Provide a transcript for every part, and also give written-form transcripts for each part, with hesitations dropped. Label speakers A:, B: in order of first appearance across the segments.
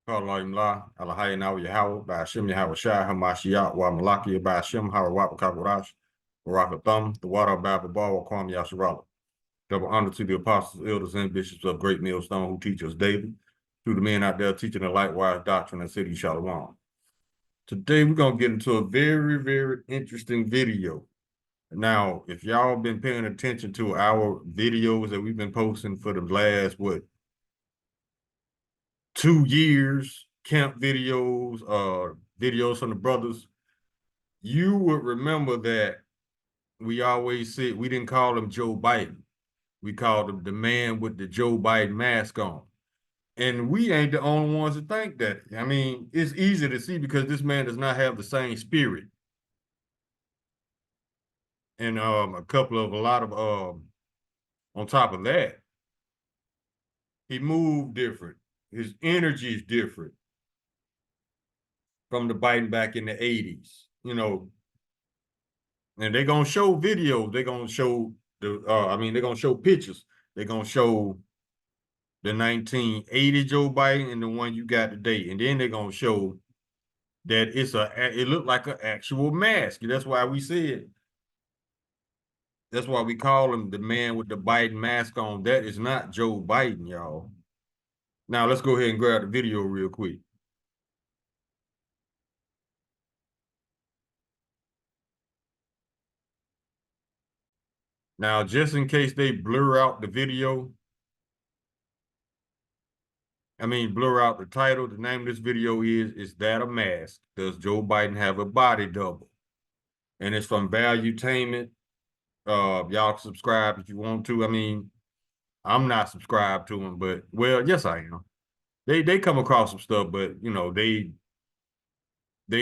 A: Karlaim La, Alahai Nawi Yahweh, by Hashem Yahweh Shai, Hamashiach, Wa Malaki, by Hashem, Hawa Wapakaburash, Baraka Thumb, the water Bible Bar, Kwam Yasharala. Double honor to the apostles, elders, and bishops of Great Millstone who teach us daily, to the men out there teaching the likewise doctrine and city Shalom. Today, we're going to get into a very, very interesting video. Now, if y'all been paying attention to our videos that we've been posting for the last, 2 years, camp videos, videos from the brothers, you would remember that we always said we didn't call him Joe Biden. We called him the man with the Joe Biden mask on. And we ain't the only ones that think that. I mean, it's easy to see because this man does not have the same spirit. And on top of that, he moved different. His energy is different from the Biden back in the 80s, and they're going to show videos. They're going to show they're going to show pictures. They're going to show the 1980 Joe Biden and the one you got today. And then they're going to show that it looked like an actual mask. That's why we call him the man with the Biden mask on. That is not Joe Biden, y'all. Now, let's go ahead and grab the video real quick. Now, just in case they blur out the video, blur out the title, the name of this video is That a Mask? Does Joe Biden have a body double? And it's from Valuetainment. Y'all can subscribe if you want to. I'm not subscribed to them, but, well, yes, I am. They come across some stuff, but, they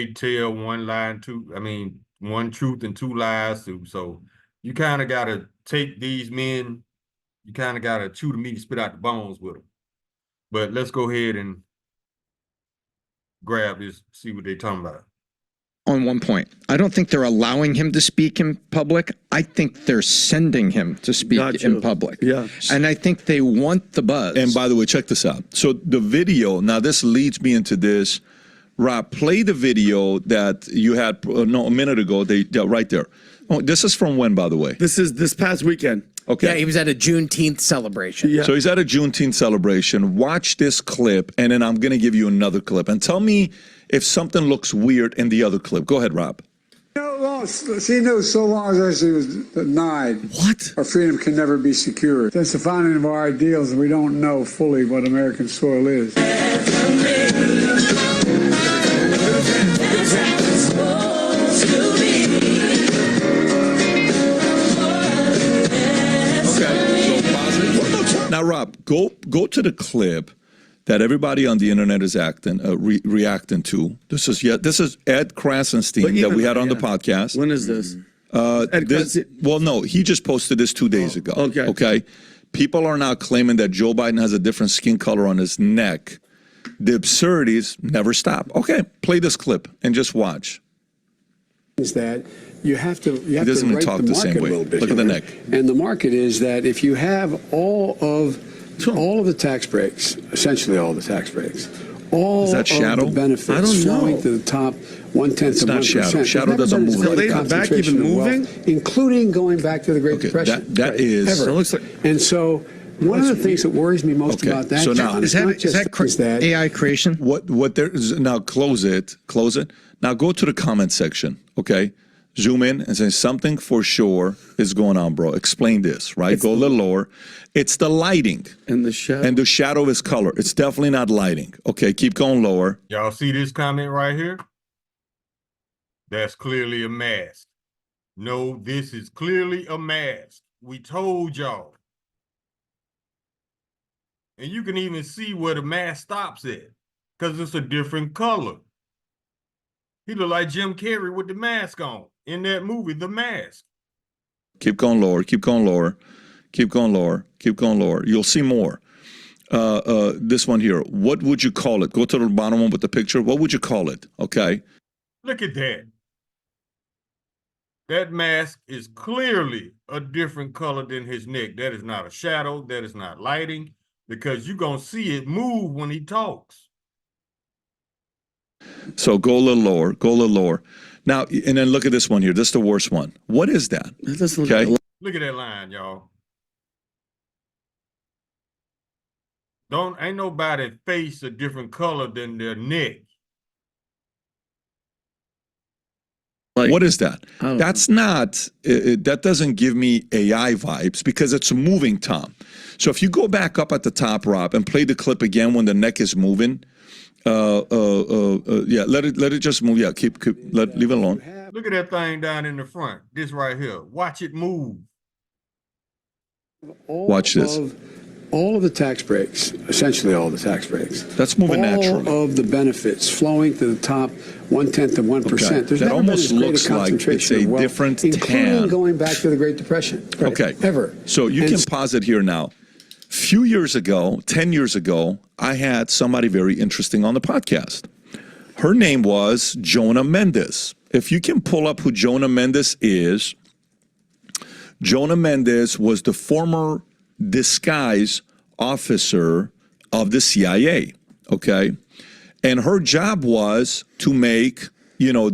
A: tell one truth and two lies too. So you kind of got to take these men, you kind of got to chew the meat and spit out the bones with them. But let's go ahead and grab this, see what they're talking about.
B: On one point, I don't think they're allowing him to speak in public. I think they're sending him to speak in public.
C: Yeah.
B: And I think they want the buzz.
C: And by the way, check this out. So the video, now this leads me into this. Rob, play the video that you had a minute ago. Right there. Oh, this is from when, by the way?
D: This is this past weekend.
C: Okay.
E: Yeah, he was at a Juneteenth celebration.
D: Yeah.
C: So he's at a Juneteenth celebration. Watch this clip, and then I'm going to give you another clip. And tell me if something looks weird in the other clip. Go ahead, Rob.
F: She knows so long as she was denied.
D: What?
F: Our freedom can never be secured. Since the founding of our ideals, we don't know fully what American soil is.
C: Now, Rob, go to the clip that everybody on the internet is reacting to. This is Ed Krasenstein that we had on the podcast.
D: When is this?
C: Well, no, he just posted this 2 days ago. Okay. People are now claiming that Joe Biden has a different skin color on his neck. The absurdities never stop. Okay, play this clip and just watch.
F: Is that you have to
C: He doesn't even talk the same way. Look at the neck.
F: And the market is that if you have all of the tax breaks, essentially all the tax breaks, all
C: Is that
F: of
C: shadow?
F: the benefits
D: I don't know.
F: flowing to the top 1/10
C: It's
F: of
C: not
F: 1%.
C: shadow. Shadow doesn't move.
D: Is the lady in the back even moving?
F: Including going back to the Great
C: Okay,
F: Depression.
C: that is-
F: Ever.
D: It looks like-
F: And so one of the things that worries me most
C: Okay,
F: about that,
C: so now-
F: John,
B: is that AI creation?
C: What there is now? Close it. Now go to the comment section. Okay, zoom in and say something for sure is going on, bro. Explain this. Right. Go a little lower. It's the lighting
D: And the shadow.
C: and the shadow of his color. It's definitely not lighting. Okay, keep going lower.
A: Y'all see this comment right here? That's clearly a mask. No, this is clearly a mask. We told y'all. And you can even see where the mask stops at because it's a different color. He looked like Jim Carrey with the mask on in that movie, The Mask.
C: Keep going lower. Keep going lower. Keep going lower. Keep going lower. You'll see more. This one here. What would you call it? Go to the bottom one with the picture. What would you call it? Okay.
A: Look at that. That mask is clearly a different color than his neck. That is not a shadow. That is not lighting, because you're going to see it move when he talks.
C: So go a little lower. Go a little lower. Now, and then look at this one here. This is the worst one. What is that?
D: That doesn't look
C: Okay.
D: like
A: Look at that line, y'all. Ain't nobody face a different color than their neck.
C: What is that?
D: I don't
C: That's not, that doesn't give me AI vibes because it's moving, Tom. So if you go back up at the top, Rob, and play the clip again when the neck is moving, yeah, let it just move. Yeah, leave it alone.
A: Look at that thing down in the front. This right here. Watch it move.
C: Watch this.
F: All of the tax breaks, essentially all the tax breaks.
C: That's moving naturally.
F: All of the benefits flowing to the top 1/10 of 1%.
C: Okay.
F: There's
C: That
F: never
C: almost
F: been as great
C: looks like
F: concentration
C: it's a
F: of wealth,
C: different
F: including
C: tan.
F: going back to the Great Depression.
C: Okay.
F: Ever.
C: So you
F: And
C: can pause it here now. Few years ago, 10 years ago, I had somebody very interesting on the podcast. Her name was Jonah Mendes. If you can pull up who Jonah Mendes is, Jonah Mendes was the former disguise officer of the CIA, okay? And her job was to make,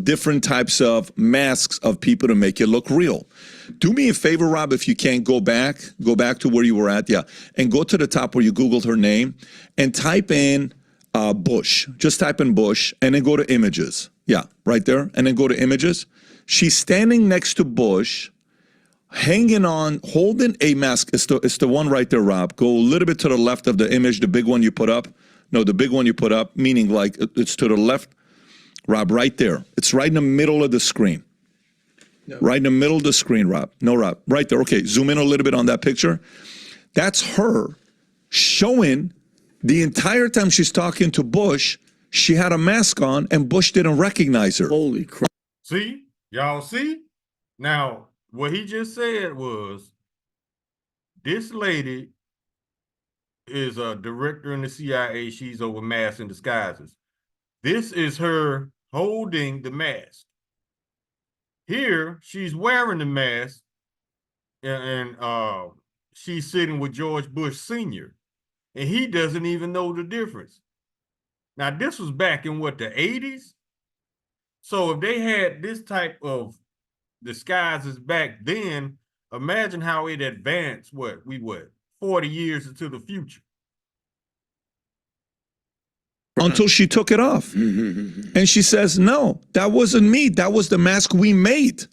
C: different types of masks of people to make it look real. Do me a favor, Rob, if you can't go back to where you were at, yeah, and go to the top where you Googled her name and type in Bush. Just type in Bush and then go to images. Yeah, right there. And then go to images. She's standing next to Bush, hanging on, holding a mask. It's the one right there, Rob. Go a little bit to the left of the image, the big one you put up. No, the big one you put up, meaning like it's to the left. Rob, right there. It's right in the middle of the screen. No. Right in the middle of the screen, Rob. No, Rob. Right there. Okay, zoom in a little bit on that picture. That's her showing the entire time she's talking to Bush, she had a mask on and Bush didn't recognize her.
D: holy crap.
A: See? Y'all see? Now, what he just said was, this lady is a director in the CIA. She's over masks and disguises. This is her holding the mask. Here, she's wearing the mask, and she's sitting with George Bush Sr., and he doesn't even know the difference. Now, this was back in, what, the 80s? So if they had this type of disguises back then, imagine how it advanced, 40 years into the future.
C: Until she took it off. And she says, no, that wasn't me. That was the mask we made.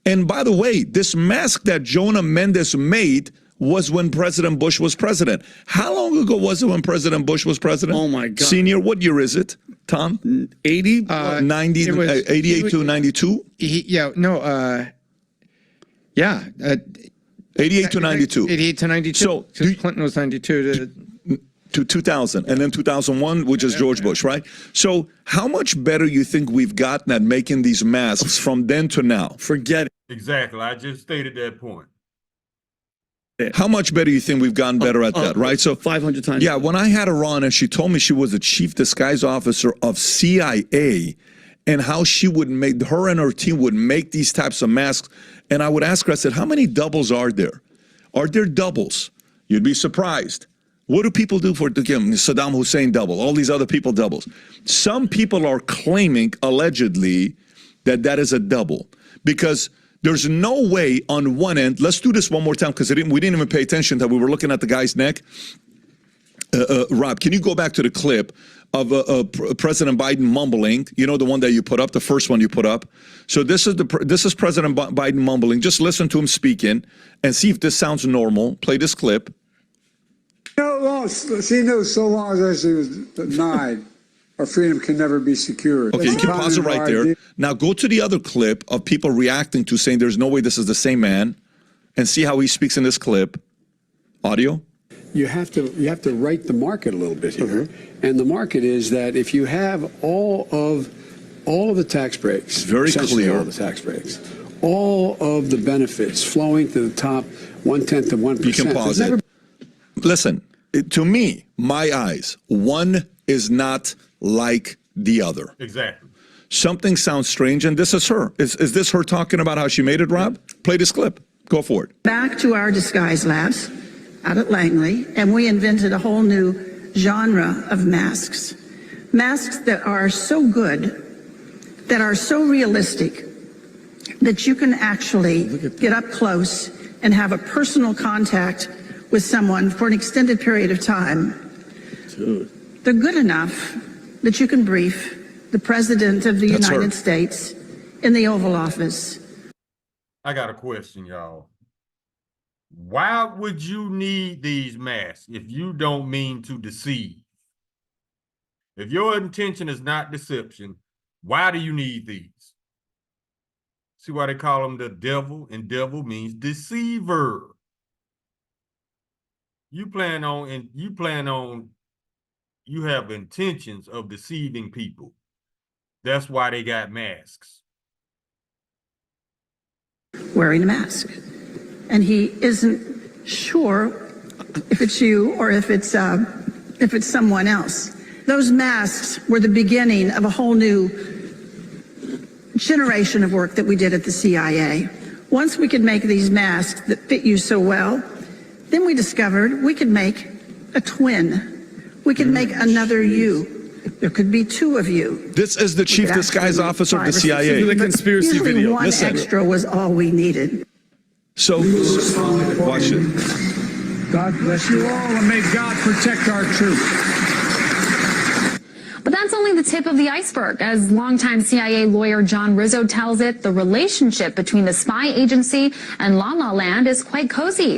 C: And by the way, this mask that Jonah Mendes made was when President Bush was president. How long ago was it when President Bush was president?
D: Oh, my God.
C: Senior, what year is it, Tom?
D: 80?
C: 90,
B: it was-
C: 88 to 92?
B: Yeah,
C: 88 to 92.
B: 88 to 92.
C: So,
B: Because Clinton was 92
C: to 2000, and then 2001, which is George Bush, right? So how much better you think we've gotten at making these masks from then to now?
D: Forget it.
A: Exactly. I just stated that point.
C: How much better you think we've gotten better at that, right? So
D: 500 times.
C: yeah, when I had her on and she told me she was the chief disguise officer of CIA and how she would make, her and her team would make these types of masks. And I would ask her, I said, how many doubles are there? Are there doubles? You'd be surprised. What do people do for Saddam Hussein double? All these other people doubles. Some people are claiming, allegedly, that that is a double. Because there's no way on one end, let's do this one more time because we didn't even pay attention that we were looking at the guy's neck. Rob, can you go back to the clip of President Biden mumbling? You know, the one that you put up, the first one you put up. So this is President Biden mumbling. Just listen to him speaking and see if this sounds normal. Play this clip.
G: No, she knows so long as she was denied, our freedom can never be secured.
C: Okay, you can pause it right there. Now go to the other clip of people reacting to saying there's no way this is the same man and see how he speaks in this clip. Audio.
F: You have to right the market a little bit here. And the market is that if you have all of the tax breaks,
C: Very
F: essentially
C: clear.
F: all the tax breaks, all of the benefits flowing to the top 1/10 of 1%.
C: You can pause it. Listen, to me, my eyes, one is not like the other.
A: Exactly.
C: Something sounds strange, and this is her. Is this her talking about how she made it, Rob? Play this clip. Go for it.
H: Back to our disguise labs out at Langley, and we invented a whole new genre of masks. Masks that are so good, that are so realistic, that you can actually get up close and have a personal contact with someone for an extended period of time.
D: Dude.
H: They're good enough that you can brief the President of the
C: That's her.
H: United States in the Oval Office.
A: I got a question, y'all. Why would you need these masks if you don't mean to deceive? If your intention is not deception, why do you need these? See why they call them the devil, and devil means deceiver. You have intentions of deceiving people. That's why they got masks.
H: Wearing a mask. And he isn't sure if it's you or if it's someone else. Those masks were the beginning of a whole new generation of work that we did at the CIA. Once we could make these masks that fit you so well, then we discovered we could make a twin. We could make another you. There could be two of you.
C: This is the chief disguise officer of the CIA.
D: The conspiracy
H: Usually
D: video.
H: one
C: Listen.
H: extra was all we needed.
C: So, watch it.
G: God bless you all, and may God protect our troops.
I: But that's only the tip of the iceberg. As longtime CIA lawyer John Rizzo tells it, the relationship between the spy agency and La La Land is quite cozy.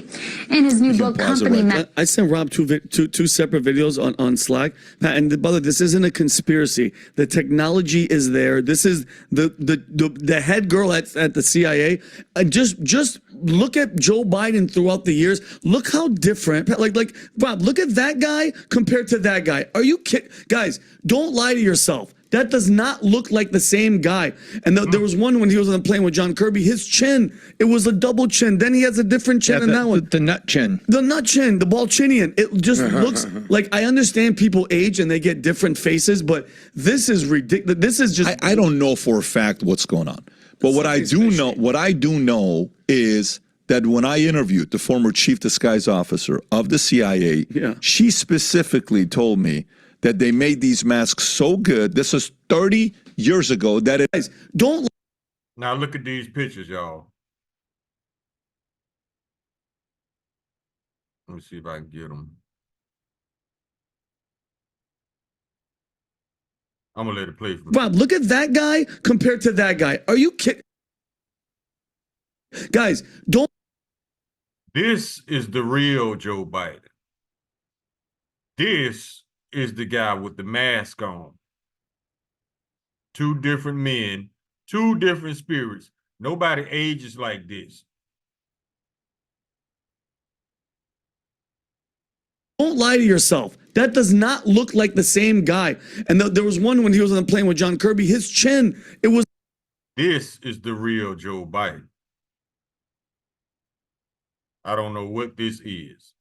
I: In his new book, Company Men.
D: I sent Rob two separate videos on Slack. Pat, and brother, this isn't a conspiracy. The technology is there. This is the head girl at the CIA. And just look at Joe Biden throughout the years. Look how different. Like Rob, look at that guy compared to that guy. Are you kidding? Guys, don't lie to yourself. That does not look like the same guy. And there was one when he was on the plane with John Kirby, his chin, it was a double chin. Then he has a different chin in that one.
B: The nut chin.
D: The nut chin, the Balchinian. It just looks like, I understand people age and they get different faces, but this is ridiculous. This is just.
C: I don't know for a fact what's going on. But what I do know is that when I interviewed the former chief disguise officer of the CIA, she specifically told me that they made these masks so good. This is 30 years ago that it.
D: Guys, don't.
A: Now look at these pictures, y'all. Let me see if I can get them. I'm gonna let it play for me.
D: Rob, look at that guy compared to that guy. Are you kidding? Guys, don't.
A: This is the real Joe Biden. This is the guy with the mask on. Two different men, two different spirits. Nobody ages like this.
D: Don't lie to yourself. That does not look like the same guy. And there was one when he was on the plane with John Kirby, his chin, it was.
A: This is the real Joe Biden. I don't know what this is.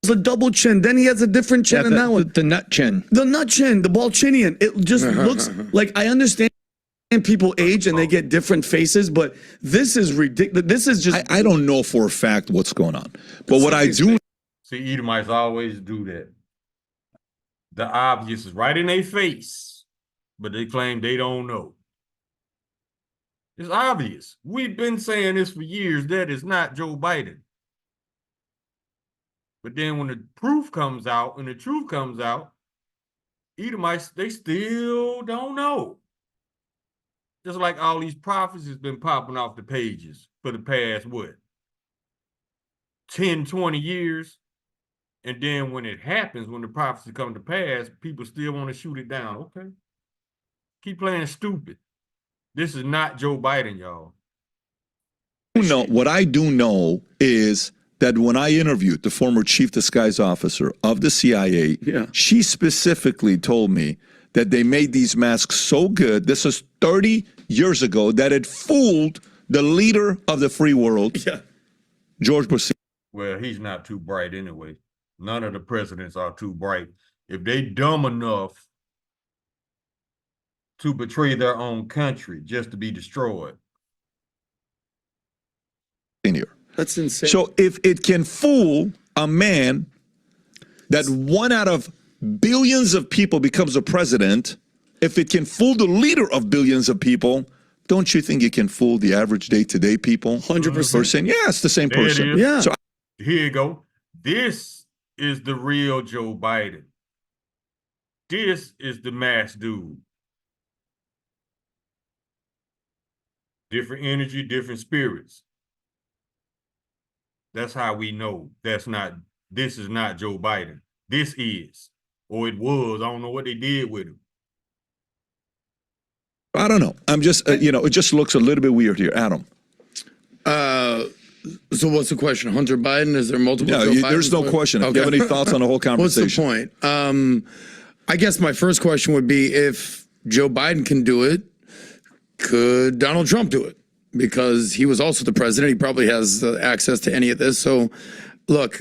D: A double chin. Then he has a different chin in that one.
B: The nut chin.
D: The nut chin, the Balchinian. It just looks like, I understand people age and they get different faces, but this is ridiculous. This is just.
C: I don't know for a fact what's going on. But what I do.
A: See, Edomites always do that. The obvious is right in their face, but they claim they don't know. It's obvious. We've been saying this for years. That is not Joe Biden. But then when the proof comes out and the truth comes out, Edomites, they still don't know. Just like all these prophecies been popping off the pages for the past, 10, 20 years. And then when it happens, when the prophecy come to pass, people still want to shoot it down. Okay. Keep playing stupid. This is not Joe Biden, y'all.
C: No, what I do know is that when I interviewed the former chief disguise officer of the CIA, she specifically told me that they made these masks so good. This is 30 years ago that it fooled the leader of the free world, George Bush.
A: Well, he's not too bright anyway. None of the presidents are too bright. If they dumb enough to betray their own country just to be destroyed.
D: That's insane.
C: So if it can fool a man that 1 out of billions of people becomes a president, if it can fool the leader of billions of people, don't you think it can fool the average day-to-day people?
D: 100%.
C: Person? Yeah, it's the same
A: There it
C: person.
A: is.
D: Yeah.
C: So
A: Here you go. This is the real Joe Biden. This is the masked dude. Different energy, different spirits. That's how we know this is not Joe Biden. This is, or it was. I don't know what they did with him.
C: I don't know. I'm just, it just looks a little bit weird here. Adam.
J: So what's the question? Hunter Biden? Is there multiple?
C: Yeah,
J: Joe
C: there's
J: Bidens?
C: no question. If
J: Okay.
C: you have any thoughts on the whole
J: What's the
C: conversation?
J: point? I guess my first question would be, if Joe Biden can do it, could Donald Trump do it? Because he was also the president. He probably has access to any of this. So, look,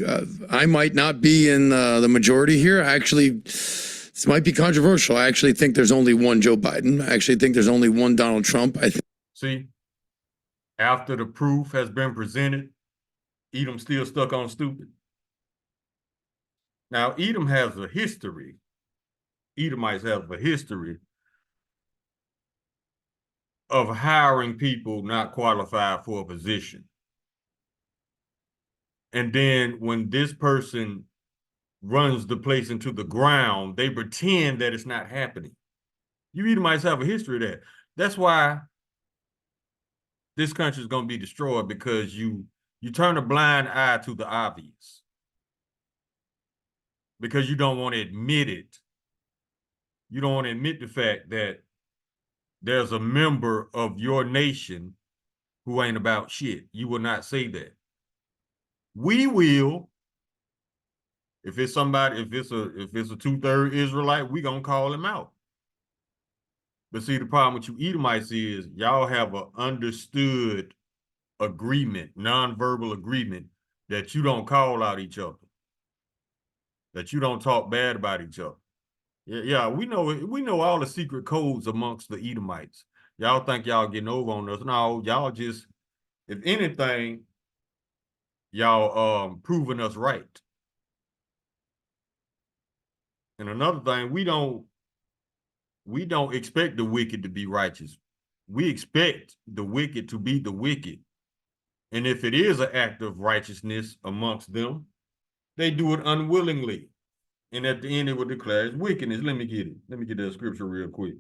J: I might not be in the majority here. This might be controversial. I actually think there's only one Joe Biden. I actually think there's only one Donald Trump.
A: See, after the proof has been presented, Edom still stuck on stupid. Now, Edom has a history. Edomites have a history of hiring people not qualified for a position. And then when this person runs the place into the ground, they pretend that it's not happening. You Edomites have a history of that. That's why this country is going to be destroyed, because you turn a blind eye to the obvious, because you don't want to admit it. You don't want to admit the fact that there's a member of your nation who ain't about shit. You will not say that. We will. If it's somebody, if it's a 2/3 Israelite, we gonna call him out. But see, the problem with you Edomites is y'all have an understood agreement, nonverbal agreement, that you don't call out each other, that you don't talk bad about each other. Yeah, we know all the secret codes amongst the Edomites. Y'all think y'all getting over on us. No, y'all just, if anything, y'all proving us right. And another thing, we don't expect the wicked to be righteous. We expect the wicked to be the wicked. And if it is an act of righteousness amongst them, they do it unwillingly. And at the end, it will declare it's wickedness. Let me get it. Let me get that scripture real quick.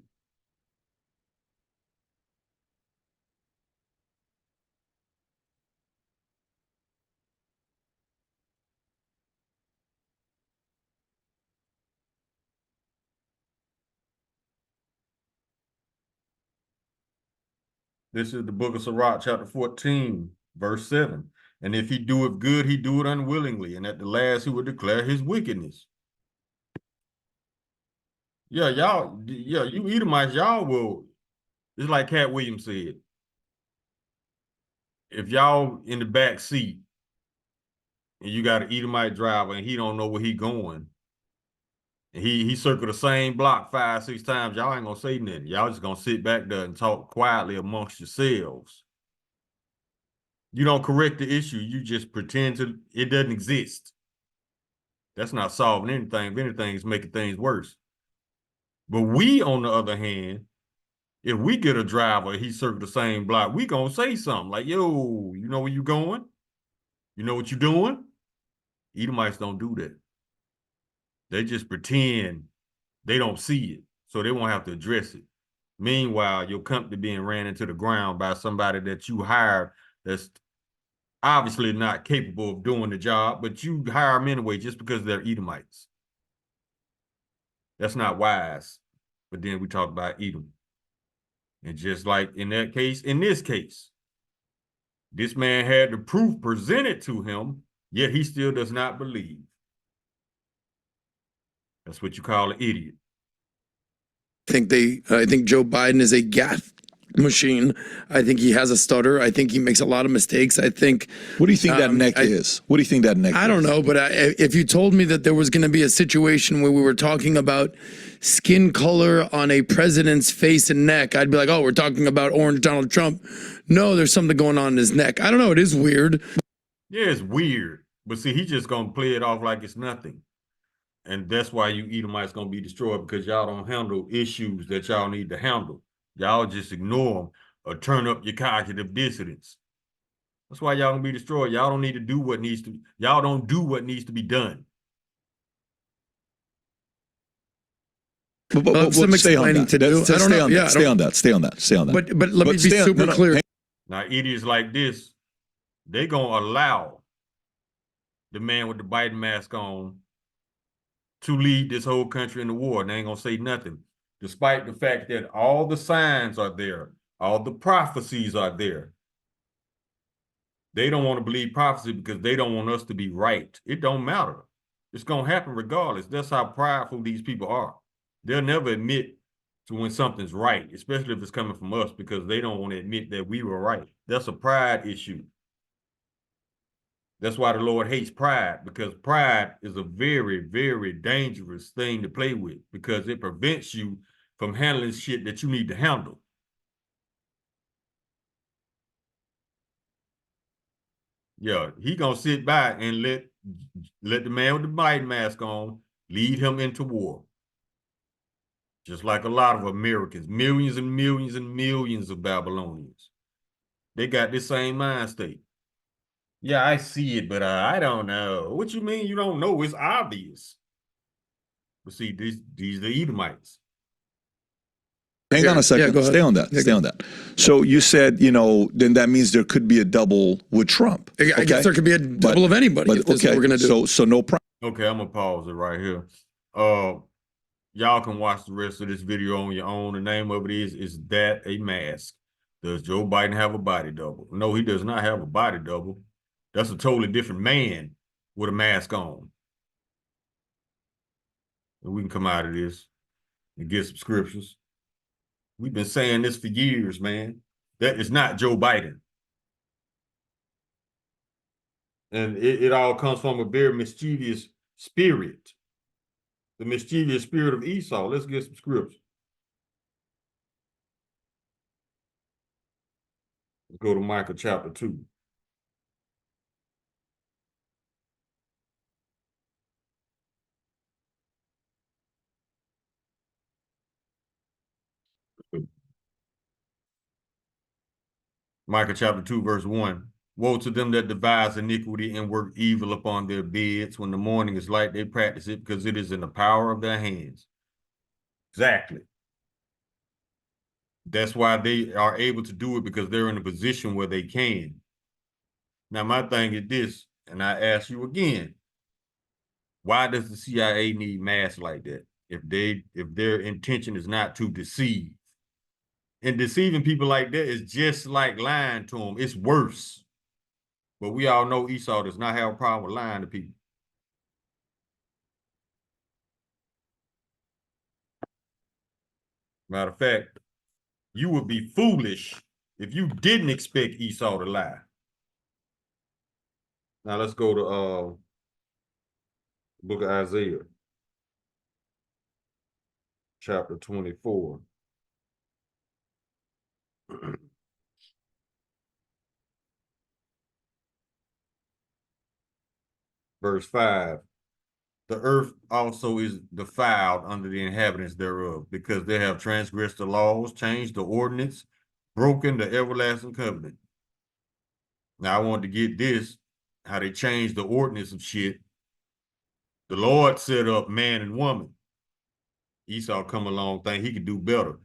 A: This is the book of Sirach, chapter 14, verse 7. And if he do it good, he do it unwillingly. And at the last, he will declare his wickedness. Yeah, you Edomites, y'all will, it's like Cat Williams said. If y'all in the back seat and you got an Edomite driver and he don't know where he going, and he circled the same block 5-6 times, y'all ain't gonna say nothing. Y'all just gonna sit back there and talk quietly amongst yourselves. You don't correct the issue. You just pretend it doesn't exist. That's not solving anything. If anything, it's making things worse. But we, on the other hand, if we get a driver, he circled the same block, we gonna say something like, yo, you know where you going? You know what you doing? Edomites don't do that. They just pretend they don't see it, so they won't have to address it. Meanwhile, your company being ran into the ground by somebody that you hired that's obviously not capable of doing the job, but you hire them anyway just because they're Edomites. That's not wise. But then we talk about Edom. And just like in that case, in this case, this man had the proof presented to him, yet he still does not believe. That's what you call an idiot.
J: I think Joe Biden is a gaffe machine. I think he has a stutter. I think he makes a lot of mistakes. I think.
C: What do you think that neck is? What do you think that neck is?
J: I don't know, but if you told me that there was going to be a situation where we were talking about skin color on a president's face and neck, I'd be like, oh, we're talking about orange Donald Trump. No, there's something going on in his neck. I don't know. It is weird.
A: Yeah, it's weird. But see, he's just going to play it off like it's nothing. And that's why you Edomites gonna be destroyed, because y'all don't handle issues that y'all need to handle. Y'all just ignore them or turn up your cognitive dissonance. That's why y'all gonna be destroyed. Y'all don't need to do what needs to, y'all don't do what needs to be done.
C: But
D: some
C: stay on
D: explaining
C: that.
D: to do. I don't
C: Stay
D: know.
C: on
D: Yeah,
C: that.
D: I
C: Stay
D: don't-
C: on that. Stay on that. Stay on that.
D: But let me be
C: stay on-
D: super
C: no, no,
D: clear.
A: Now, idiots like this, they gonna allow the man with the Biden mask on to lead this whole country in the war, and they ain't gonna say nothing, despite the fact that all the signs are there, all the prophecies are there. They don't want to believe prophecy because they don't want us to be right. It don't matter. It's gonna happen regardless. That's how prideful these people are. They'll never admit to when something's right, especially if it's coming from us, because they don't want to admit that we were right. That's a pride issue. That's why the Lord hates pride, because pride is a very, very dangerous thing to play with, because it prevents you from handling shit that you need to handle. Yeah, he gonna sit by and let the man with the Biden mask on lead him into war. Just like a lot of Americans, millions and millions and millions of Babylonians. They got this same mind state. Yeah, I see it, but I don't know. What you mean you don't know? It's obvious. But see, these are the Edomites.
C: Hang on a second.
D: go ahead.
C: Stay on that.
D: Yeah,
C: Stay on that. So you said, then that means there could be a double with Trump.
D: I guess there could be a double of anybody. If this is what we're gonna do.
C: So no problem.
A: Okay, I'm gonna pause it right here. Y'all can watch the rest of this video on your own. The name of it is That a Mask? Does Joe Biden have a body double? No, he does not have a body double. That's a totally different man with a mask on. And we can come out of this and get some scriptures. We've been saying this for years, man. That is not Joe Biden. And it all comes from a very mischievous spirit. The mischievous spirit of Esau. Let's get some scripture. Let's go to Micah chapter 2. Micah chapter 2, verse 1. Woe to them that devise iniquity and work evil upon their beds. When the morning is light, they practice it because it is in the power of their hands. Exactly. That's why they are able to do it, because they're in a position where they can. Now, my thing is this, and I ask you again, why does the CIA need masks like that if their intention is not to deceive? And deceiving people like that is just like lying to them. It's worse. But we all know Esau does not have a problem with lying to people. Matter of fact, you would be foolish if you didn't expect Esau to lie. Now let's go to book of Isaiah, chapter 24. Verse 5. The earth also is defiled under the inhabitants thereof, because they have transgressed the laws, changed the ordinance, broken the everlasting covenant. Now I wanted to get this, how they changed the ordinance of shit. The Lord set up man and woman. Esau come along, think he could do better.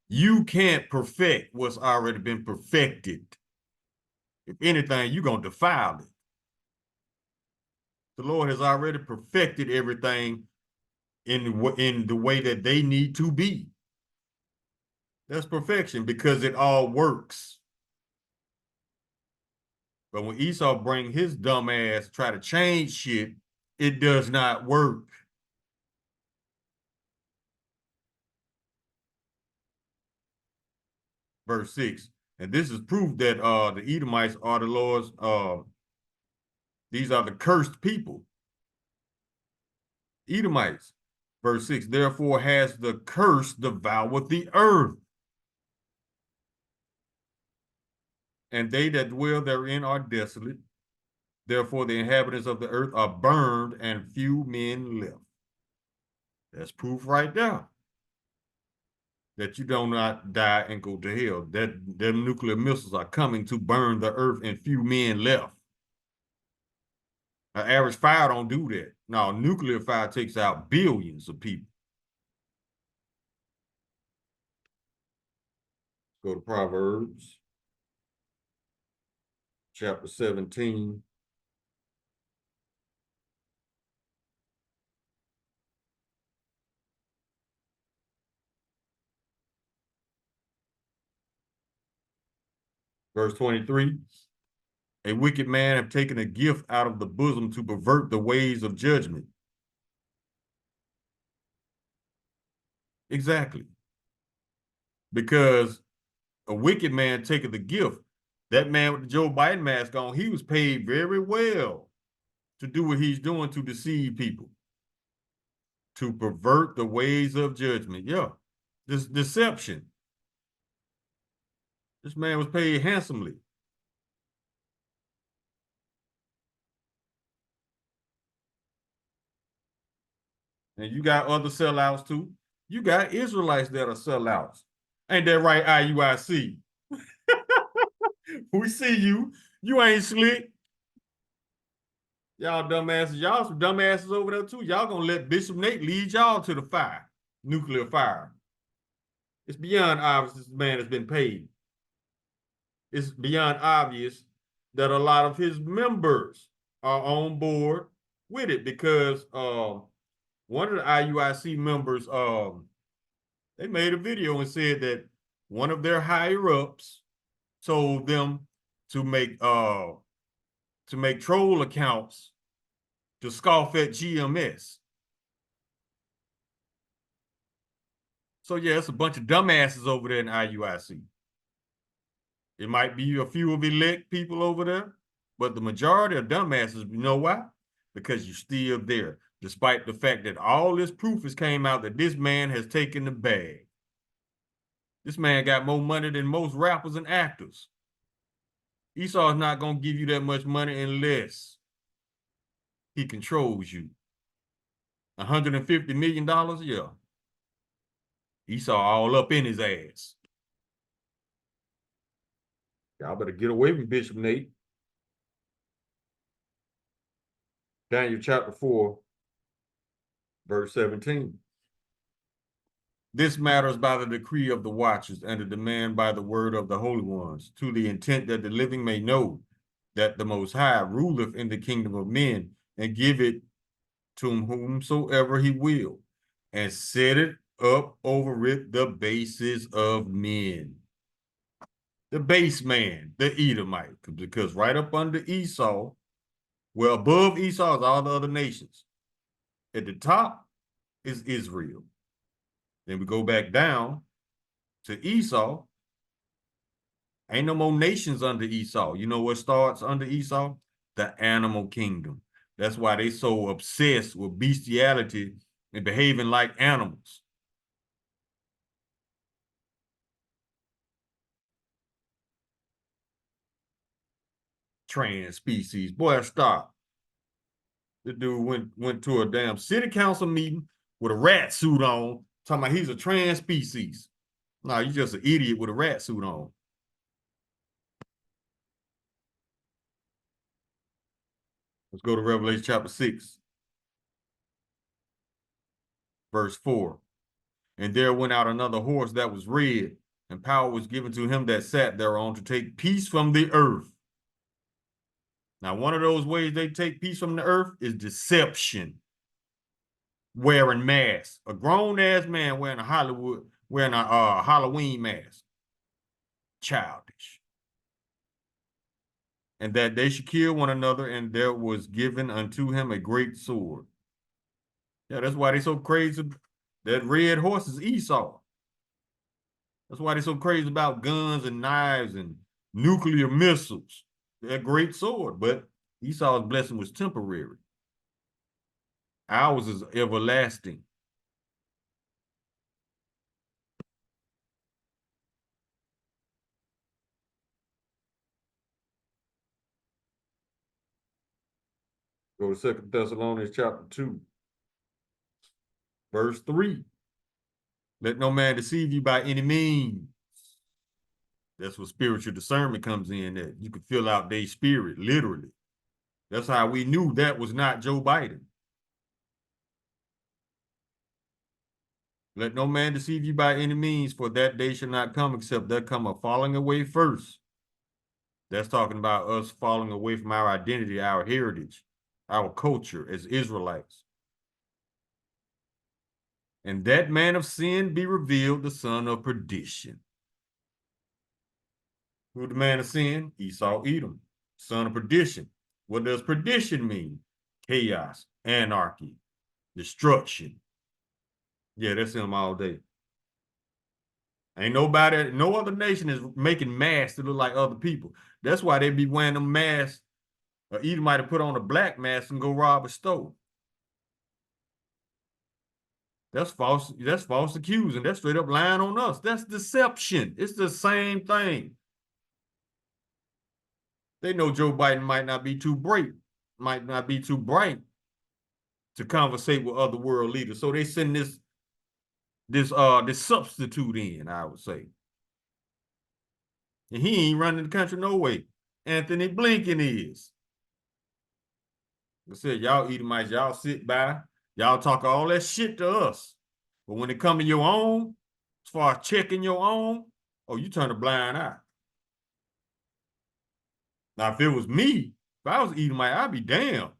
A: You can't perfect what's already been perfected. If anything, you're going to defile it. The Lord has already perfected everything in the way that they need to be. That's perfection, because it all works. But when Esau bring his dumb ass try to change shit, it does not work. Verse 6. And this is proof that the Edomites are the Lord's, these are the cursed people. Edomites. Verse 6. Therefore has the curse devoured the earth, and they that dwell therein are desolate. Therefore the inhabitants of the earth are burned, and few men left. That's proof right there that you do not die and go to hell. That them nuclear missiles are coming to burn the earth and few men left. An average fire don't do that. No, nuclear fire takes out billions of people. Go to Proverbs, chapter 17. Verse 23. A wicked man have taken a gift out of the bosom to pervert the ways of judgment. Exactly. Because a wicked man taketh a gift. That man with the Joe Biden mask on, he was paid very well to do what he's doing to deceive people, to pervert the ways of judgment. Yeah, this deception. This man was paid handsomely. And you got other sellouts too. You got Israelites that are sellouts. Ain't that right, IUIC? We see you. You ain't slick. Y'all dumbasses. Y'all some dumbasses over there too. Y'all gonna let Bishop Nate lead y'all to the fire, nuclear fire. It's beyond obvious this man has been paid. It's beyond obvious that a lot of his members are on board with it because one of the IUIC members, they made a video and said that one of their higher ups told them to make troll accounts to scoff at GMS. So yeah, it's a bunch of dumbasses over there in IUIC. It might be a few of elect people over there, but the majority of dumbasses, you know why? Because you're still there, despite the fact that all this proof has came out that this man has taken the bag. This man got more money than most rappers and actors. Esau is not going to give you that much money unless he controls you. $150 million? Yeah. Esau all up in his ass. Y'all better get away from Bishop Nate. Daniel chapter 4, verse 17. This matters by the decree of the watchers and the demand by the word of the holy ones, to the intent that the living may know that the Most High ruleth in the kingdom of men, and give it to whomsoever he will, and set it up over it the bases of men. The base man, the Edomite, because right up under Esau, well, above Esau is all the other nations. At the top is Israel. Then we go back down to Esau. Ain't no more nations under Esau. You know what starts under Esau? The animal kingdom. That's why they so obsessed with bestiality and behaving like animals. Trans species. Boy, stop. The dude went to a damn city council meeting with a rat suit on, talking about he's a trans species. No, you're just an idiot with a rat suit on. Let's go to Revelation chapter 6, verse 4. And there went out another horse that was red, and power was given to him that sat thereon to take peace from the earth. Now, one of those ways they take peace from the earth is deception. Wearing masks. A grown-ass man wearing a Halloween mask. Childish. And that they should kill one another, and there was given unto him a great sword. Yeah, that's why they so crazy. That red horse is Esau. That's why they're so crazy about guns and knives and nuclear missiles. They're a great sword, but Esau's blessing was temporary. Ours is everlasting. Go to 2 Thessalonians chapter 2, Verse 3. Let no man deceive you by any means. That's what spiritual discernment comes in, that you could fill out their spirit, literally. That's how we knew that was not Joe Biden. Let no man deceive you by any means, for that day shall not come except there come a falling away first. That's talking about us falling away from our identity, our heritage, our culture as Israelites. And that man of sin be revealed, the son of perdition. Who the man of sin? Esau, Edom, son of perdition. What does perdition mean? Chaos, anarchy, destruction. Yeah, that's him all day. Ain't nobody, no other nation is making masks to look like other people. That's why they be wearing them masks. Or Edom might have put on a black mask and go rob a store. That's false accusing. That's straight up lying on us. That's deception. It's the same thing. They know Joe Biden might not be too bright to conversate with other world leaders. So they send this substitute in, I would say. And he ain't running the country no way. Anthony Blinken is. I said, y'all Edomites, y'all sit by, y'all talk all that shit to us. But when it come to your own, as far as checking your own, oh, you turn a blind eye. Now, if it was me, if I was Edomite, I'd be damned.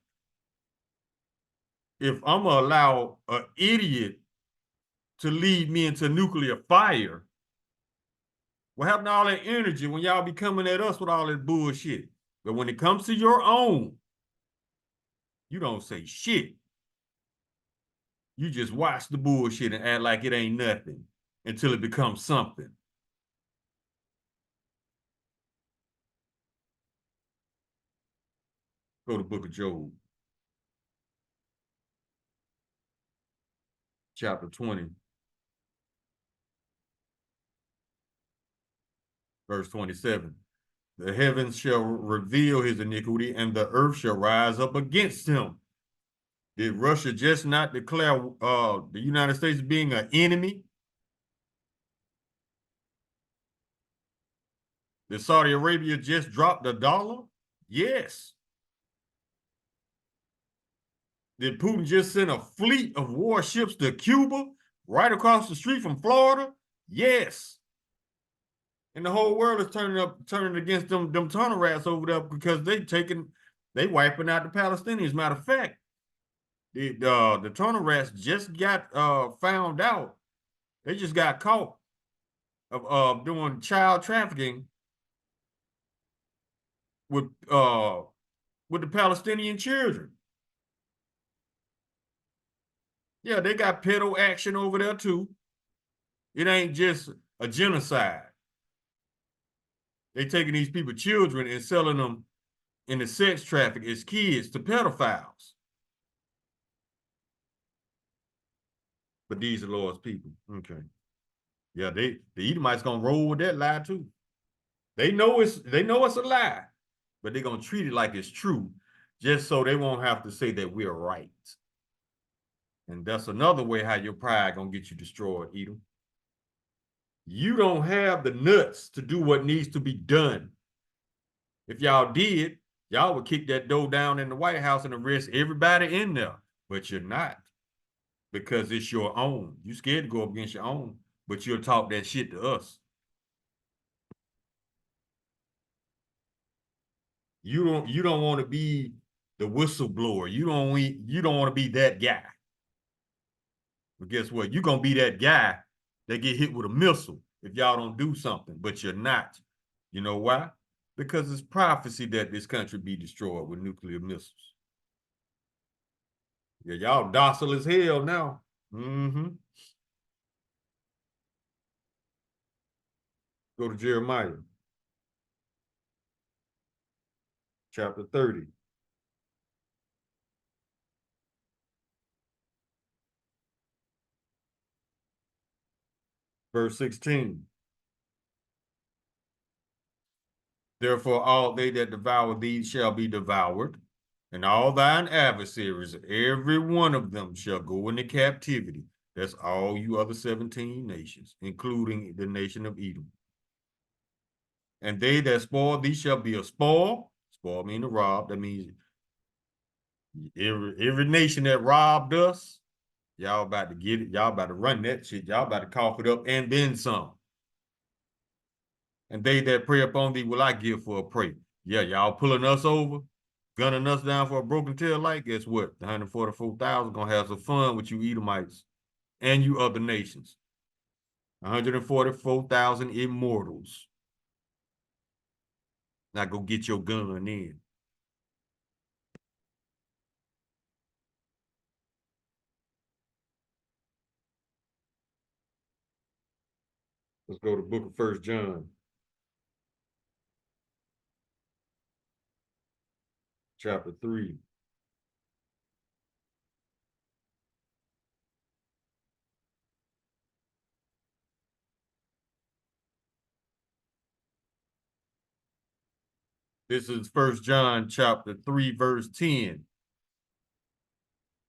A: If I'm going to allow an idiot to lead me into nuclear fire, what happened to all that energy when y'all be coming at us with all that bullshit? But when it comes to your own, you don't say shit. You just watch the bullshit and act like it ain't nothing until it becomes something. Go to the book of Job. Chapter 20. Verse 27. The heavens shall reveal his iniquity, and the earth shall rise up against him. Did Russia just not declare the United States being an enemy? Did Saudi Arabia just drop the dollar? Yes. Did Putin just send a fleet of warships to Cuba right across the street from Florida? Yes. And the whole world is turning against them tunnel rats over there because they wiping out the Palestinians. Matter of fact, the tunnel rats just got found out. They just got caught of doing child trafficking with the Palestinian children. Yeah, they got pedo action over there too. It ain't just a genocide. They taking these people, children, and selling them in the sex traffic as kids to pedophiles. But these are Lord's people. Okay. Yeah, the Edomites gonna roll with that lie too. They know it's a lie, but they're gonna treat it like it's true, just so they won't have to say that we're right. And that's another way how your pride gonna get you destroyed, Edom. You don't have the nuts to do what needs to be done. If y'all did, y'all would kick that door down in the White House and arrest everybody in there. But you're not, because it's your own. You scared to go up against your own, but you'll talk that shit to us. You don't want to be the whistleblower. You don't want to be that guy. But guess what? You're gonna be that guy that get hit with a missile if y'all don't do something, but you're not. You know why? Because it's prophecy that this country be destroyed with nuclear missiles. Yeah, y'all docile as hell now. Mm-hmm. Go to Jeremiah. Chapter 30. Verse 16. Therefore, all they that devour thee shall be devoured, and all thine adversaries, every one of them shall go into captivity. That's all you other 17 nations, including the nation of Edom. And they that spoil thee shall be a spoil. Spoil mean to rob. That means every nation that robbed us, y'all about to get it. Y'all about to run that shit. Y'all about to cough it up and then some. And they that prey upon thee will I give for a prey. Yeah, y'all pulling us over, gunning us down for a broken tail light. Guess what? The 144,000 gonna have some fun with you Edomites and you other nations. 144,000 immortals. Now go get your gun in. Let's go to the book of 1 John. Chapter 3. This is 1 John chapter 3, verse 10.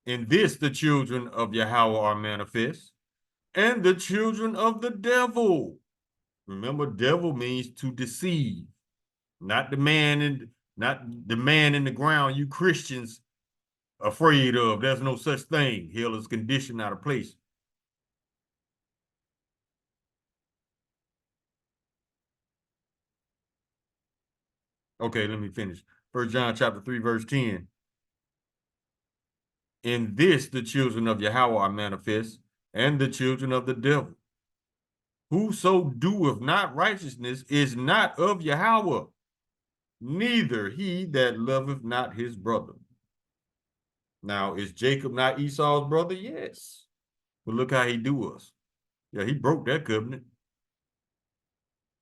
A: In this the children of Yahweh are manifest, and the children of the devil. Remember, devil means to deceive, not the man in the ground you Christians afraid of. There's no such thing. Hell is conditioned out of place. Okay, let me finish. 1 John chapter 3, verse 10. In this the children of Yahweh are manifest, and the children of the devil. Whoso doeth not righteousness is not of Yahweh, neither he that loveth not his brother. Now, is Jacob not Esau's brother? Yes. But look how he do us. Yeah, he broke that covenant.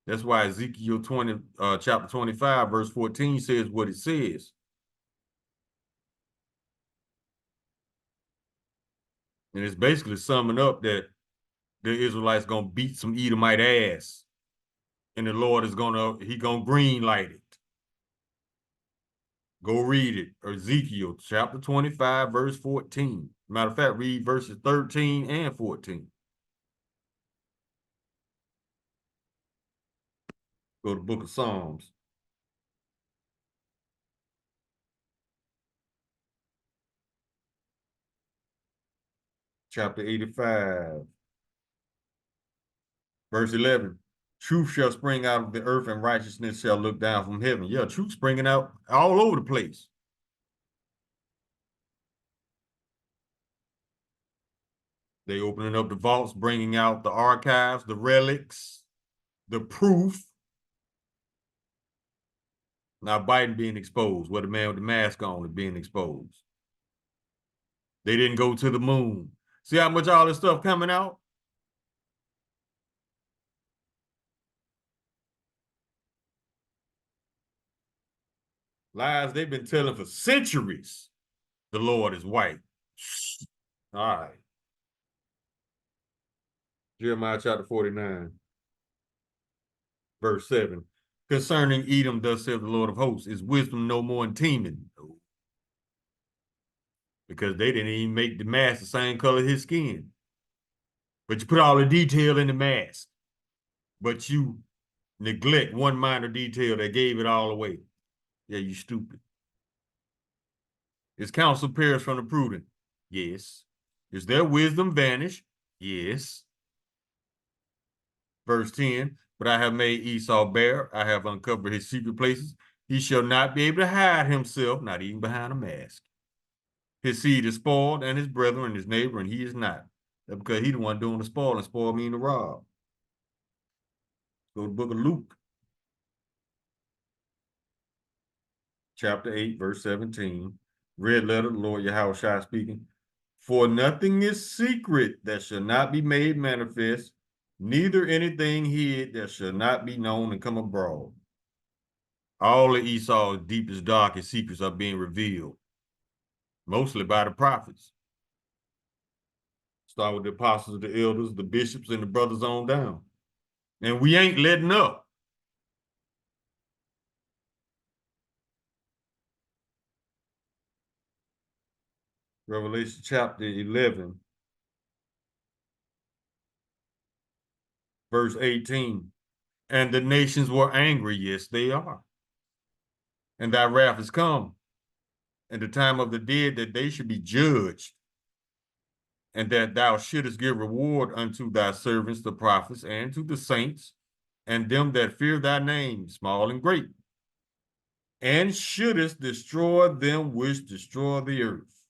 A: That's why Ezekiel chapter 25, verse 14 says what it says. And it's basically summing up that the Israelites gonna beat some Edomite ass. And the Lord is gonna green light it. Go read it. Ezekiel chapter 25, verse 14. Matter of fact, read verses 13 and 14. Go to the book of Psalms. Chapter 85. Verse 11. Truth shall spring out of the earth and righteousness shall look down from heaven. Yeah, truth springing out all over the place. They opening up the vaults, bringing out the archives, the relics, the proof. Now Biden being exposed, where the man with the mask on is being exposed. They didn't go to the moon. See how much all this stuff coming out? Lies they've been telling for centuries. The Lord is white. All right. Jeremiah chapter 49, verse 7. Concerning Edom, thus saith the Lord of hosts, is wisdom no more in Teman? No. Because they didn't even make the mask the same color as his skin. But you put all the detail in the mask. But you neglect one minor detail that gave it all away. Yeah, you stupid. Is counsel perish from the prudent? Yes. Is their wisdom vanished? Yes. Verse 10, but I have made Esau bare. I have uncovered his secret places. He shall not be able to hide himself, not even behind a mask. His seed is spoiled, and his brethren, his neighbor, and he is not. That's because he the one doing the spoil, and spoil mean to rob. Go to the book of Luke. Chapter 8, verse 17. Red letter, Lord Yahweh Shai speaking. For nothing is secret that shall not be made manifest, neither anything hid that shall not be known and come abroad. All of Esau's deepest, darkest secrets are being revealed, mostly by the prophets. Start with the apostles, the elders, the bishops, and the brothers on down. And we ain't letting up. Revelation chapter 11. verse 18. And the nations were angry, yes, they are. And thy wrath is come, and the time of the dead that they should be judged, and that thou shouldest give reward unto thy servants, the prophets, and to the saints, and them that fear thy name, small and great, and shouldest destroy them which destroy the earth.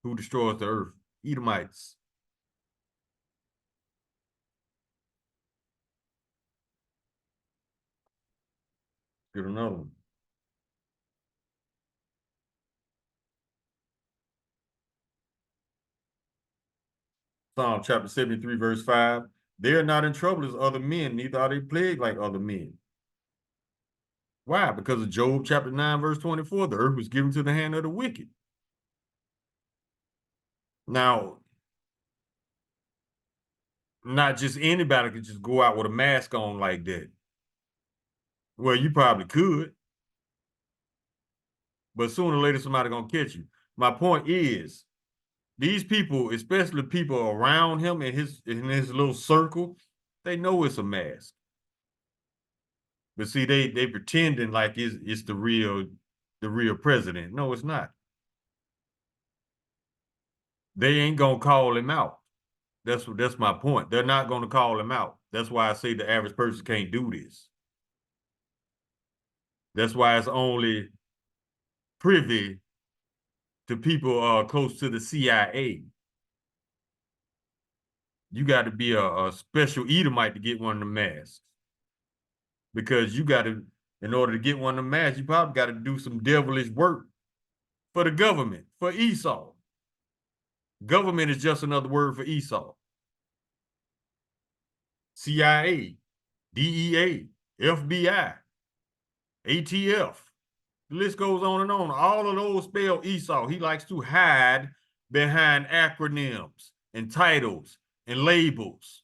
A: Who destroys the earth? Edomites. Get another one. Psalm chapter 73, verse 5. They are not in trouble as other men, neither are they plagued like other men. Why? Because of Job chapter 9, verse 24, the earth was given to the hand of the wicked. Now, not just anybody could just go out with a mask on like that. Well, you probably could, but sooner or later somebody gonna catch you. My point is, these people, especially people around him in his little circle, they know it's a mask. But see, they pretending like it's the real president. No, it's not. They ain't gonna call him out. That's my point. They're not gonna call him out. That's why I say the average person can't do this. That's why it's only privy to people close to the CIA. You got to be a special Edomite to get one of the masks. Because you got to, in order to get one of the masks, you probably got to do some devilish work for the government, for Esau. Government is just another word for Esau. CIA, DEA, FBI, ATF. The list goes on and on. All of those spell Esau. He likes to hide behind acronyms and titles and labels.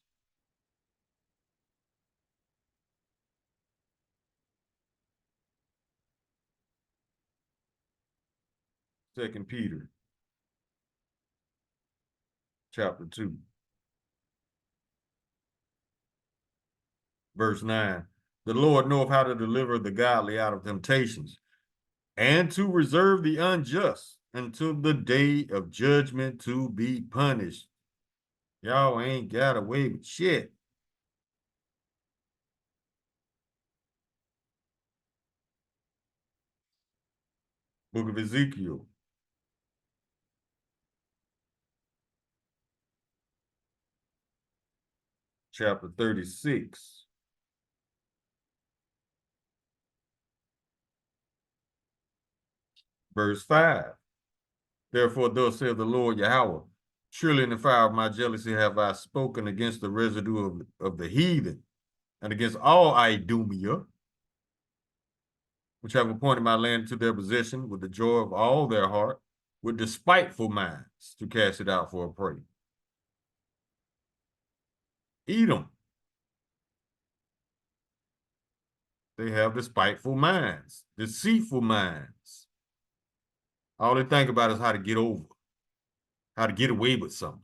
A: Second Peter, chapter 2, verse 9. The Lord knoweth how to deliver the godly out of temptations, and to reserve the unjust until the day of judgment to be punished. Y'all ain't got away with shit. Book of Ezekiel, chapter 36. Verse 5. Therefore, thus saith the Lord Yahweh, surely in the fire of my jealousy have I spoken against the residue of the heathen, and against all Idumea, which have appointed my land to their possession with the joy of all their heart, with despiteful minds to cast it out for a prey. Edom. They have despiteful minds, deceitful minds. All they think about is how to get over, how to get away with something.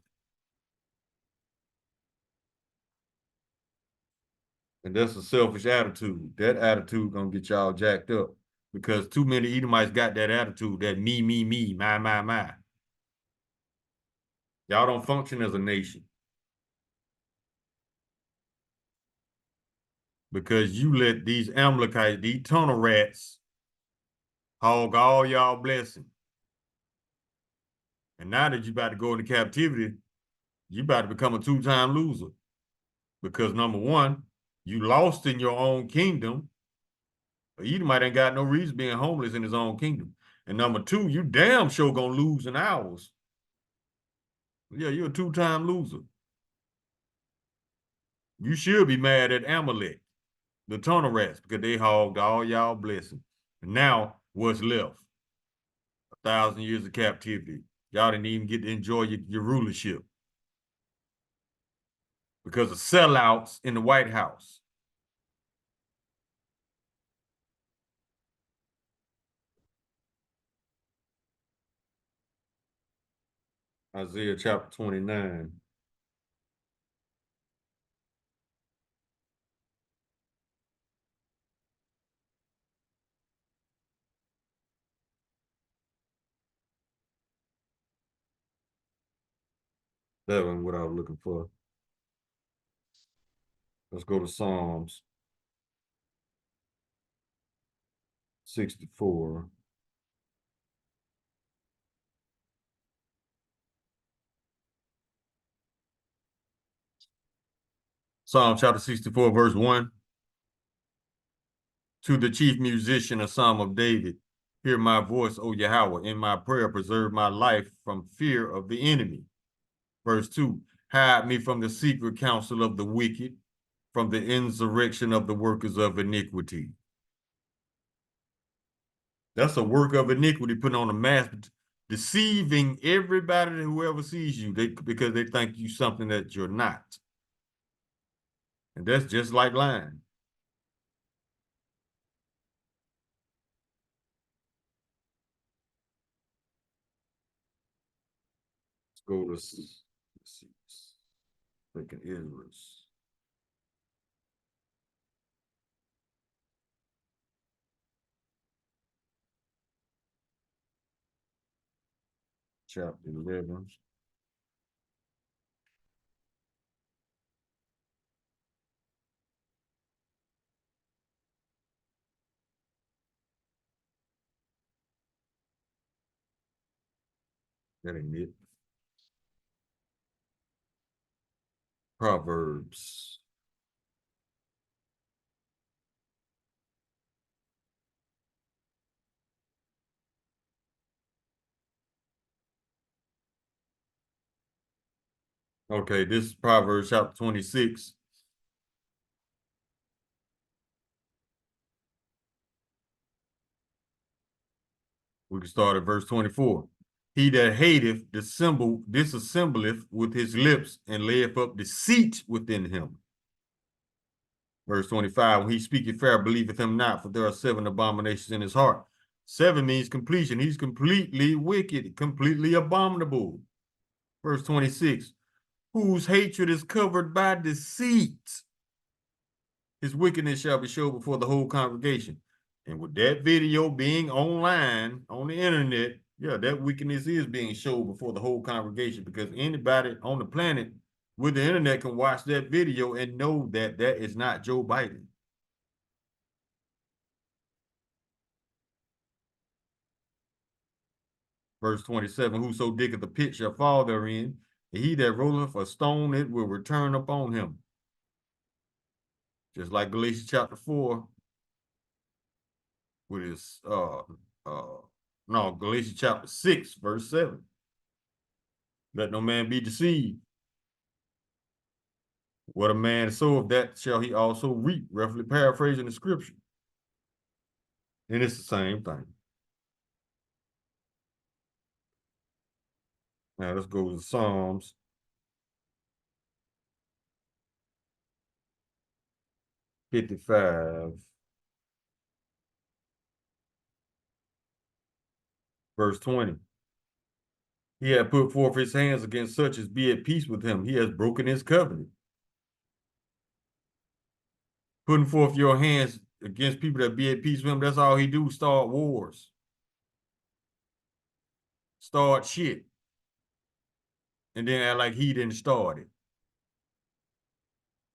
A: And that's a selfish attitude. That attitude gonna get y'all jacked up because too many Edomites got that attitude, that me, my. Y'all don't function as a nation because you let these Amalekites, these tunnel rats, hog all y'all blessing. And now that you about to go into captivity, you about to become a two-time loser. Because number one, you lost in your own kingdom. Edomite ain't got no reason being homeless in his own kingdom. And number two, you damn sure gonna lose in ours. Yeah, you're a two-time loser. You should be mad at Amalek, the tunnel rats, because they hogged all y'all blessings. And now, what's left? 1,000 years of captivity. Y'all didn't even get to enjoy your rulership because of sellouts in the White House. Isaiah chapter 29. That one what I was looking for. Let's go to Psalms 64. Psalm chapter 64, verse 1. To the chief musician, a psalm of David. Hear my voice, O Yahweh, in my prayer preserve my life from fear of the enemy. Verse 2. Hide me from the secret counsel of the wicked, from the insurrection of the workers of iniquity. That's a work of iniquity, putting on a mask, deceiving everybody, whoever sees you, because they think you something that you're not. And that's just like lying. Let's go to, let's see, Second Ezra. Chapter 11. That ain't it. Proverbs. Okay, this is Proverbs chapter 26. We can start at verse 24. He that hateth disassembleth with his lips, and layeth up deceit within him. Verse 25, when he speaketh fair, believeth him not, for there are 7 abominations in his heart. 7 means completion. He's completely wicked, completely abominable. Verse 26, whose hatred is covered by deceit. His wickedness shall be showed before the whole congregation. And with that video being online, on the internet, yeah, that wickedness is being showed before the whole congregation, because anybody on the planet with the internet can watch that video and know that that is not Joe Biden. Verse 27, whoso diggeth a pit shall fall therein, and he that rolleth a stone, it will return upon him. Just like Galatians chapter 4, with his, Galatians chapter 6, verse 7. Let no man be deceived. What a man soweth, that shall he also reap, roughly paraphrasing the scripture. And it's the same thing. Now let's go to Psalms 55, verse 20. He hath put forth his hands against such as be at peace with him. He has broken his covenant. Putting forth your hands against people that be at peace with him, that's all he do, start wars. Start shit. And then act like he didn't start it.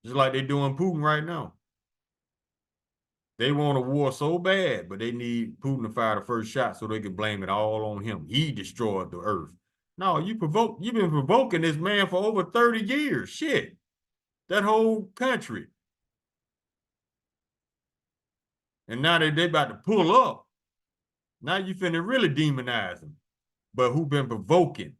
A: Just like they're doing Putin right now. They want a war so bad, but they need Putin to fire the first shot so they can blame it all on him. He destroyed the earth. No, you've been provoking this man for over 30 years. Shit. That whole country. And now they about to pull up. Now you finna really demonize him. But who been provoking?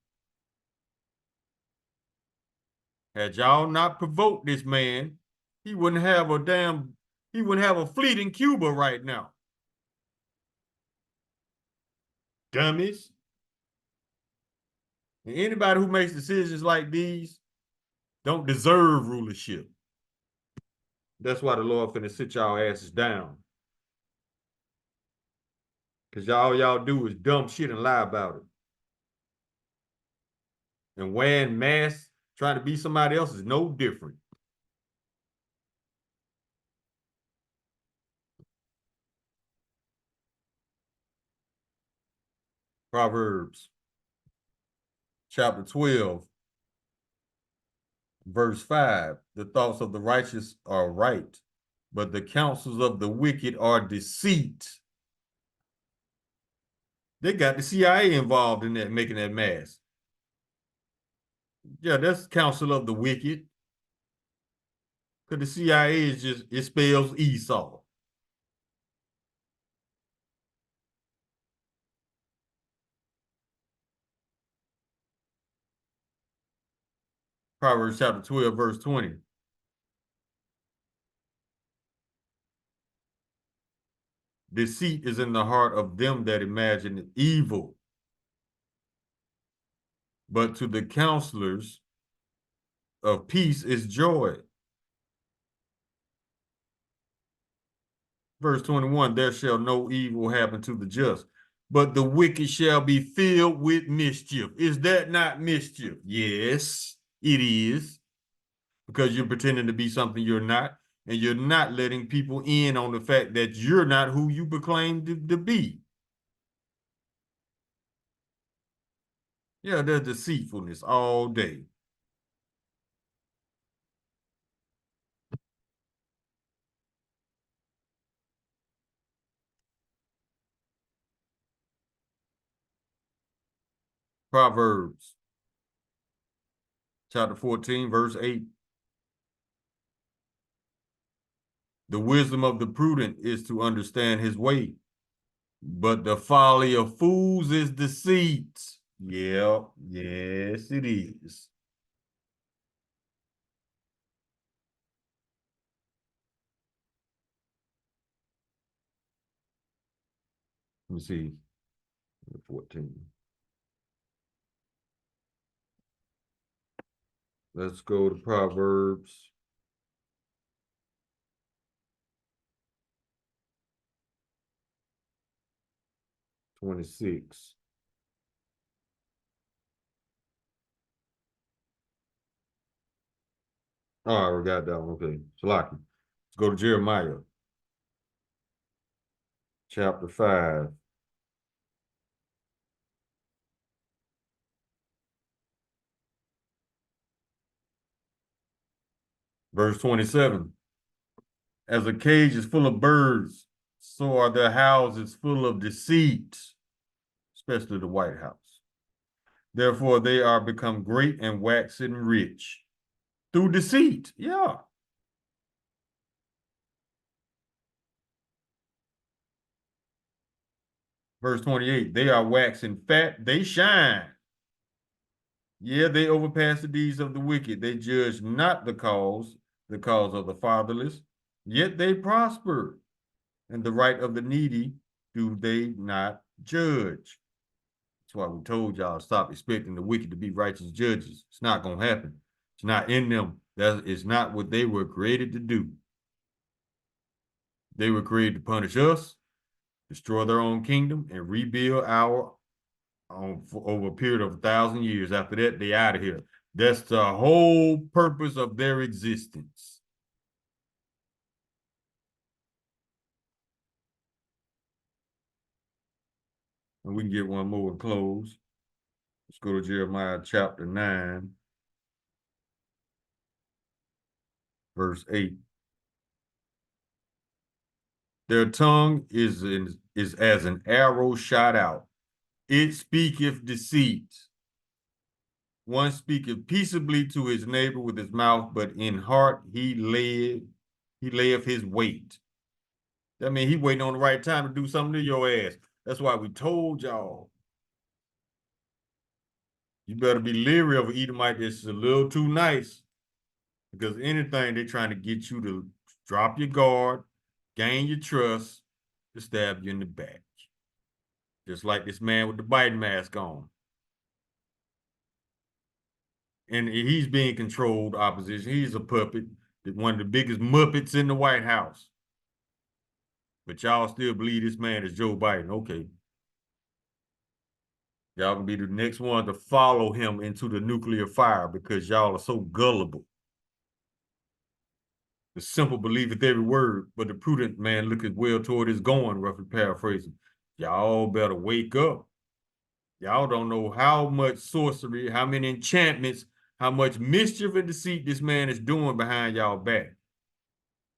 A: Had y'all not provoked this man, he wouldn't have a fleet in Cuba right now. Dummies. And anybody who makes decisions like these don't deserve rulership. That's why the Lord finna sit y'all asses down. Because y'all do is dumb shit and lie about it. And wearing masks, trying to be somebody else is no different. Proverbs chapter 12, Verse 5, the thoughts of the righteous are right, but the counsels of the wicked are deceit. They got the CIA involved in that, making that mask. Yeah, that's counsel of the wicked. Because the CIA is just, it spells Esau. Proverbs chapter 12, verse 20. Deceit is in the heart of them that imagine evil, but to the counselors of peace is joy. Verse 21, there shall no evil happen to the just, but the wicked shall be filled with mischief. Is that not mischief? Yes, it is. Because you're pretending to be something you're not, and you're not letting people in on the fact that you're not who you proclaim to be. Yeah, there's deceitfulness all day. Proverbs chapter 14, verse 8. The wisdom of the prudent is to understand his way, but the folly of fools is deceit. Yeah, yes, it is. Let me see. 14. Let's go to Proverbs. (26). All right, we got that one. Okay. Shalaki. Let's go to Jeremiah. Chapter 5. Verse 27. As a cage is full of birds, so are their houses full of deceit, especially the White House. Therefore, they are become great and waxen rich through deceit. Yeah. Verse 28, they are waxing fat, they shine. Yeah, they overpass the deeds of the wicked. They judge not the cause of the fatherless, yet they prosper. And the right of the needy do they not judge. That's why we told y'all stop expecting the wicked to be righteous judges. It's not going to happen. It's not in them. That is not what they were created to do. They were created to punish us, destroy their own kingdom, and rebuild our own for over a period of 1,000 years. After that, they out of here. That's the whole purpose of their existence. And we can get one more and close. Let's go to Jeremiah chapter 9, verse 8. Their tongue is as an arrow shot out. It speaketh deceit. One speaketh peaceably to his neighbor with his mouth, but in heart he layeth his weight. That means he waiting on the right time to do something to your ass. That's why we told y'all. You better be leery of an Edomite that's a little too nice. Because anything they're trying to get you to drop your guard, gain your trust, to stab you in the back. Just like this man with the Biden mask on. And he's being controlled opposition. He's a puppet, one of the biggest muppets in the White House. But y'all still believe this man is Joe Biden. Okay. Y'all can be the next one to follow him into the nuclear fire because y'all are so gullible. The simple believeth every word, but the prudent man looketh well toward his going, roughly paraphrasing. Y'all better wake up. Y'all don't know how much sorcery, how many enchantments, how much mischief and deceit this man is doing behind y'all back.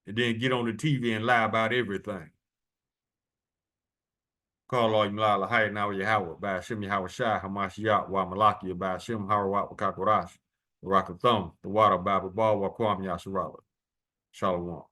A: And then get on the TV and lie about everything. Call all you Malala Hayat now Yahweh, by Hashem Yahweh Shai, Hamashiach, Wa Malaki, by Hashem Harawat, Wakakurash, Rakathum, the water Bible Ball, Wakwam Yasharala. Shalom.